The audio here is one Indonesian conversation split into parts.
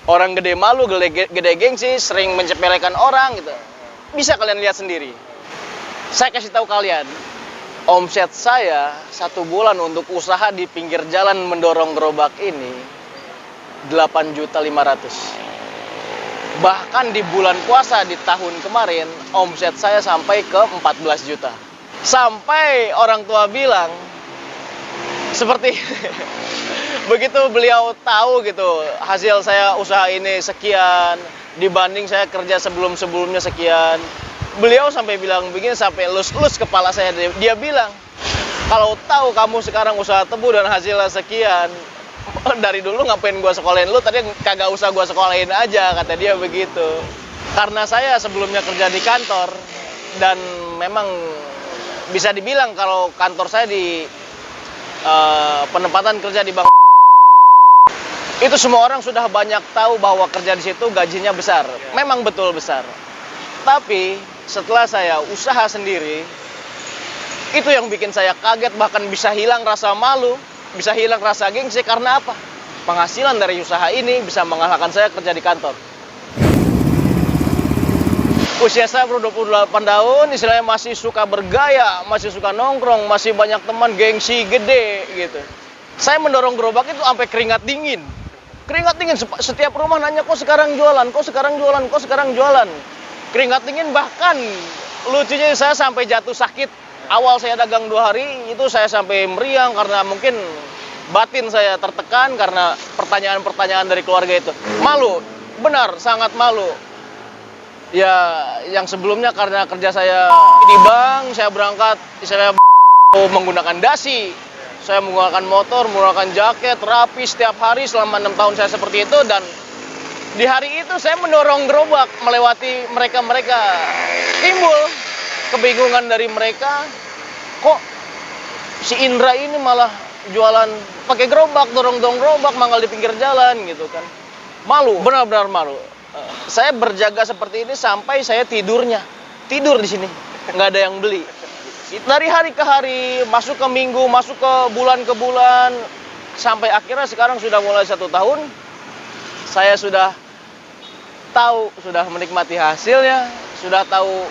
Orang gede malu, gede gengsi, sering mencepelekan orang gitu. Bisa kalian lihat sendiri. Saya kasih tahu kalian, omset saya 1 bulan untuk usaha di pinggir jalan mendorong gerobak ini 8.500.000. Bahkan di bulan puasa di tahun kemarin, omset saya sampai ke 14 juta. Sampai orang tua bilang, seperti begitu beliau tahu gitu, hasil saya usaha ini sekian, dibanding saya kerja sebelum-sebelumnya sekian. Beliau sampai bilang begini, sampai lus-lus kepala saya. Dia bilang, kalau tahu kamu sekarang usaha tebu dan hasilnya sekian, dari dulu ngapain gua sekolahin lu, tadi kagak usah gua sekolahin aja, kata dia begitu. Karena saya sebelumnya kerja di kantor, dan memang bisa dibilang kalau kantor saya di penempatan kerja di bank, itu semua orang sudah banyak tahu bahwa kerja di situ gajinya besar. Memang betul besar. Tapi setelah saya usaha sendiri, itu yang bikin saya kaget, bahkan bisa hilang rasa malu, bisa hilang rasa gengsi. Karena apa? Penghasilan dari usaha ini bisa mengalahkan saya kerja di kantor. Usia saya baru 28 tahun, istilahnya masih suka bergaya, masih suka nongkrong, masih banyak teman, gengsi gede gitu. Saya mendorong gerobak itu sampai keringat dingin. Keringat dingin, setiap rumah nanya, kok sekarang jualan, kok sekarang jualan, kok sekarang jualan. Keringat dingin, bahkan lucunya saya sampai jatuh sakit. Awal saya dagang 2 hari, itu saya sampai meriang karena mungkin batin saya tertekan karena pertanyaan-pertanyaan dari keluarga itu. Malu, benar, sangat malu. Ya, yang sebelumnya karena kerja saya di bank, saya berangkat, saya menggunakan dasi. Saya menggunakan motor, menggunakan jaket, rapi setiap hari selama 6 tahun saya seperti itu. Dan di hari itu saya mendorong gerobak melewati mereka-mereka. Timbul kebingungan dari mereka, kok si Indra ini malah jualan pakai gerobak, dorong gerobak, manggal di pinggir jalan gitu kan. Malu, benar-benar malu. Saya berjaga seperti ini sampai saya tidur di sini, nggak ada yang beli. Dari hari ke hari, masuk ke minggu, masuk ke bulan, sampai akhirnya sekarang sudah mulai 1 tahun, saya sudah tahu, sudah menikmati hasilnya, sudah tahu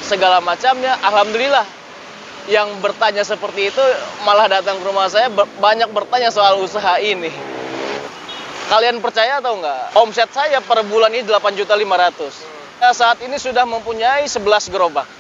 segala macamnya. Alhamdulillah, yang bertanya seperti itu malah datang ke rumah saya, banyak bertanya soal usaha ini. Kalian percaya atau enggak? Omset saya per bulan ini 8.500.000. Saat ini sudah mempunyai 11 gerobak.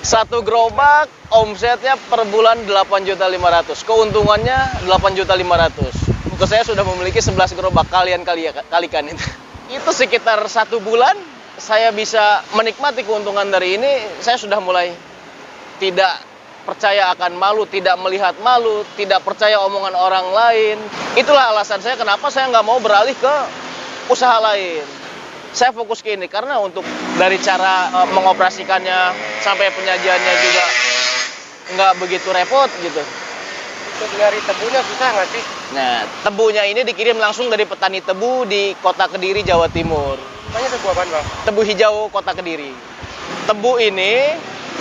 1 gerobak omsetnya per bulan 8.500.000. Keuntungannya 8.500.000. Untuk saya sudah memiliki 11 gerobak. Kalian kalikan itu. Itu sekitar 1 bulan saya bisa menikmati keuntungan dari ini. Saya sudah mulai tidak percaya akan malu, tidak melihat malu, tidak percaya omongan orang lain. Itulah alasan saya kenapa saya nggak mau beralih ke usaha lain. Saya fokus ke ini karena untuk dari cara mengoperasikannya sampai penyajiannya juga nggak begitu repot gitu. Untuk nyari tebunya susah nggak sih? Nah, tebunya ini dikirim langsung dari petani tebu di Kota Kediri, Jawa Timur. Namanya tebu apaan, Bang? Tebu hijau Kota Kediri. Tebu ini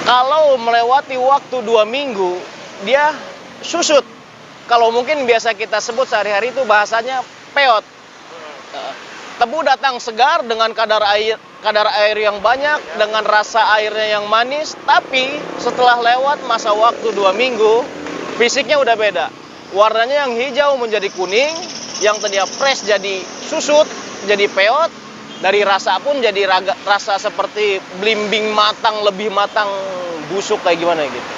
kalau melewati waktu 2 minggu, dia susut. Kalau mungkin biasa kita sebut sehari-hari itu bahasanya peot. Tebu datang segar dengan kadar air yang banyak, dengan rasa airnya yang manis, tapi setelah lewat masa waktu 2 minggu, fisiknya udah beda. Warnanya yang hijau menjadi kuning, yang tadinya fresh jadi susut, jadi peot, dari rasa pun jadi rasa seperti blimbing matang, lebih matang, busuk kayak gimana gitu.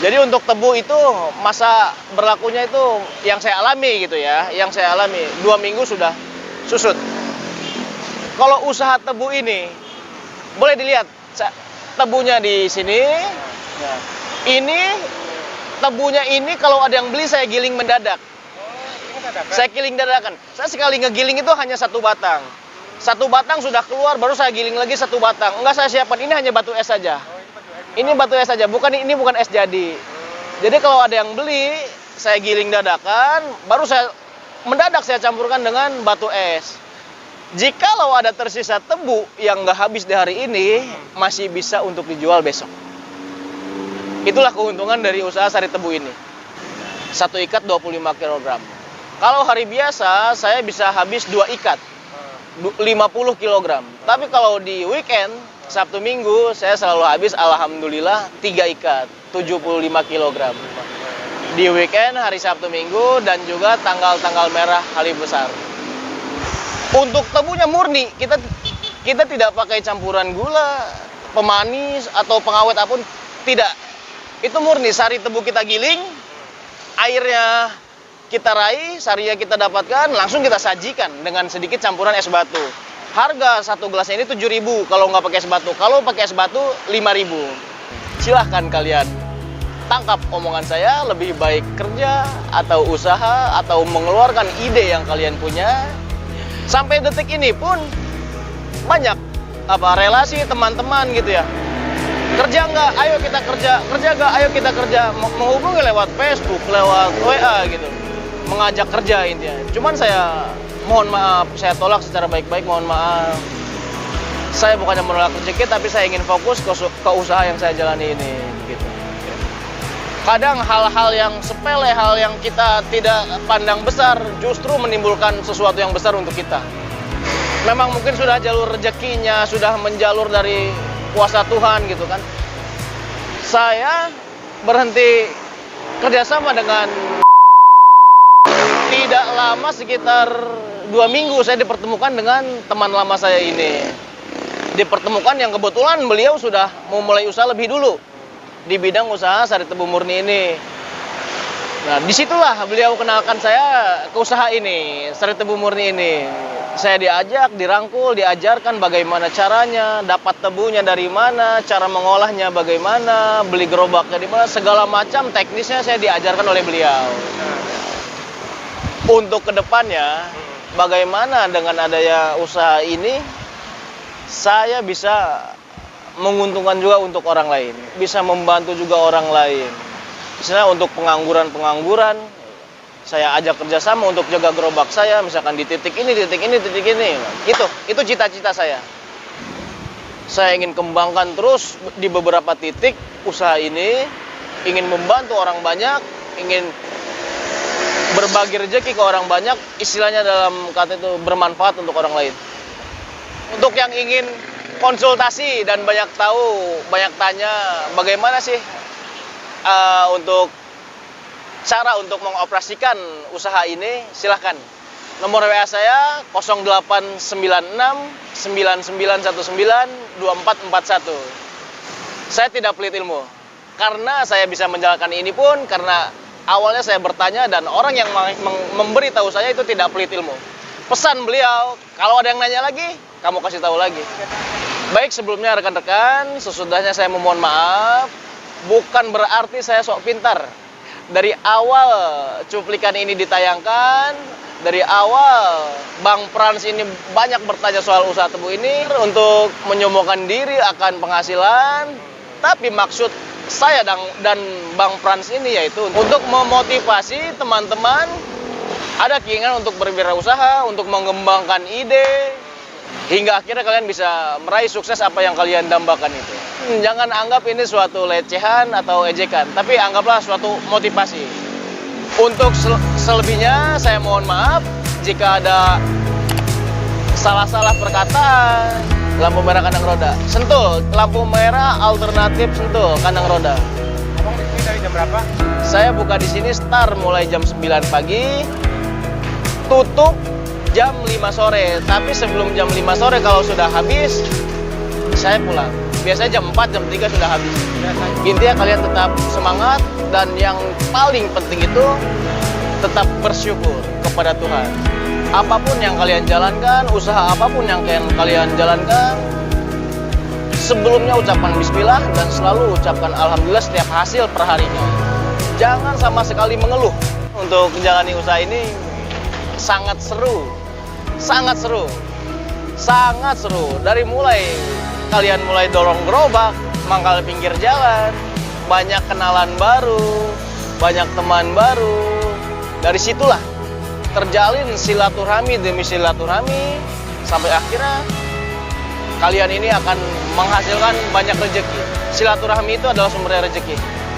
Jadi untuk tebu itu masa berlakunya itu yang saya alami gitu ya, yang saya alami 2 minggu sudah susut. Kalau usaha tebu ini boleh dilihat tebunya di sini. Ini tebunya ini kalau ada yang beli saya giling mendadak. Saya giling dadakan. Saya sekali ngegiling itu hanya 1 batang. 1 batang sudah keluar, baru saya giling lagi 1 batang. Enggak saya siapkan, ini hanya batu es saja. Ini batu es saja, ini bukan es jadi. Jadi kalau ada yang beli, saya giling dadakan, baru saya mendadak saya campurkan dengan batu es. Jikalau ada tersisa tebu yang nggak habis di hari ini, masih bisa untuk dijual besok. Itulah keuntungan dari usaha sari tebu ini. 1 ikat 25 kg. Kalau hari biasa saya bisa habis 2 ikat 50 kg. Tapi kalau di weekend Sabtu Minggu saya selalu habis alhamdulillah 3 ikat 75 kg. Di weekend hari Sabtu Minggu dan juga tanggal-tanggal merah hari besar. Untuk tebunya murni, kita tidak pakai campuran gula, pemanis atau pengawet apapun, tidak. Itu murni sari tebu kita giling, airnya kita raih, sarinya kita dapatkan, langsung kita sajikan dengan sedikit campuran es batu. Harga satu gelasnya ini 7.000 kalau nggak pakai es batu. Kalau pakai es batu 5.000. Silahkan kalian tangkap omongan saya, lebih baik kerja atau usaha atau mengeluarkan ide yang kalian punya. Sampai detik ini pun banyak relasi teman-teman gitu ya. Kerja nggak? Ayo kita kerja. Kerja nggak? Ayo kita kerja. Menghubungi lewat Facebook, lewat WA gitu. Mengajak kerja intinya. Cuman saya mohon maaf, saya tolak secara baik-baik, mohon maaf. Saya bukannya menolak rezeki, tapi saya ingin fokus ke usaha yang saya jalani ini gitu. Kadang hal-hal yang sepele, hal yang kita tidak pandang besar justru menimbulkan sesuatu yang besar untuk kita. Memang mungkin sudah jalur rezekinya, sudah menjalur dari kuasa Tuhan gitu kan. Saya berhenti kerjasama dengan tidak lama, sekitar 2 minggu saya dipertemukan dengan teman lama saya ini. Dipertemukan yang kebetulan beliau sudah mau mulai usaha lebih dulu di bidang usaha sari tebu murni ini. Nah, disitulah beliau kenalkan saya ke usaha ini, sari tebu murni ini. Saya diajak, dirangkul, diajarkan bagaimana caranya, dapat tebunya dari mana, cara mengolahnya bagaimana, beli gerobaknya di mana, segala macam teknisnya saya diajarkan oleh beliau. Untuk kedepannya, bagaimana dengan adanya usaha ini, saya bisa menguntungkan juga untuk orang lain, bisa membantu juga orang lain. Misalnya untuk pengangguran, saya ajak kerjasama untuk jaga gerobak saya, misalkan di titik ini. Itu cita-cita saya. Saya ingin kembangkan terus di beberapa titik usaha ini, ingin membantu orang banyak, ingin berbagi rezeki ke orang banyak, istilahnya dalam kata itu bermanfaat untuk orang lain. Untuk yang ingin konsultasi dan banyak tahu, banyak tanya bagaimana sih untuk cara untuk mengoperasikan usaha ini, silahkan. Nomor WA saya 0896 9919 2441. Saya tidak pelit ilmu. Karena saya bisa menjalankan ini pun karena awalnya saya bertanya dan orang yang memberi tahu saya itu tidak pelit ilmu. Pesan beliau, kalau ada yang nanya lagi, kamu kasih tahu lagi. Baik, sebelumnya rekan-rekan, sesudahnya saya memohon maaf. Bukan berarti saya sok pintar. Dari awal cuplikan ini ditayangkan, dari awal Bang Frans ini banyak bertanya soal usaha tebu ini untuk menyombongkan diri akan penghasilan. Tapi maksud saya dan Bang Frans ini yaitu untuk memotivasi teman-teman ada keinginan untuk berwirausaha, untuk mengembangkan ide, hingga akhirnya kalian bisa meraih sukses apa yang kalian dambakan itu. Jangan anggap ini suatu lecehan atau ejekan, tapi anggaplah suatu motivasi. Untuk selebihnya saya mohon maaf jika ada salah-salah perkataan. Lampu merah kandang roda, Sentul. Lampu merah alternatif Sentul kandang roda. Abang di sini dari jam berapa? Saya buka di sini start mulai jam 9 pagi, tutup jam 5 sore. Tapi sebelum jam 5 sore kalau sudah habis, saya pulang. Biasanya jam 4, jam 3 sudah habis. Intinya kalian tetap semangat dan yang paling penting itu tetap bersyukur kepada Tuhan. Apapun yang kalian jalankan, usaha apapun yang kalian jalankan, sebelumnya ucapkan bismillah dan selalu ucapkan alhamdulillah setiap hasil perharinya. Jangan sama sekali mengeluh. Untuk menjalani usaha ini sangat seru. Sangat seru. Sangat seru. Dari kalian mulai dorong gerobak, mangkal pinggir jalan, banyak kenalan baru, banyak teman baru. Dari situlah terjalin silaturahmi demi silaturahmi sampai akhirnya kalian ini akan menghasilkan banyak rezeki. Silaturahmi itu adalah sumber rezeki.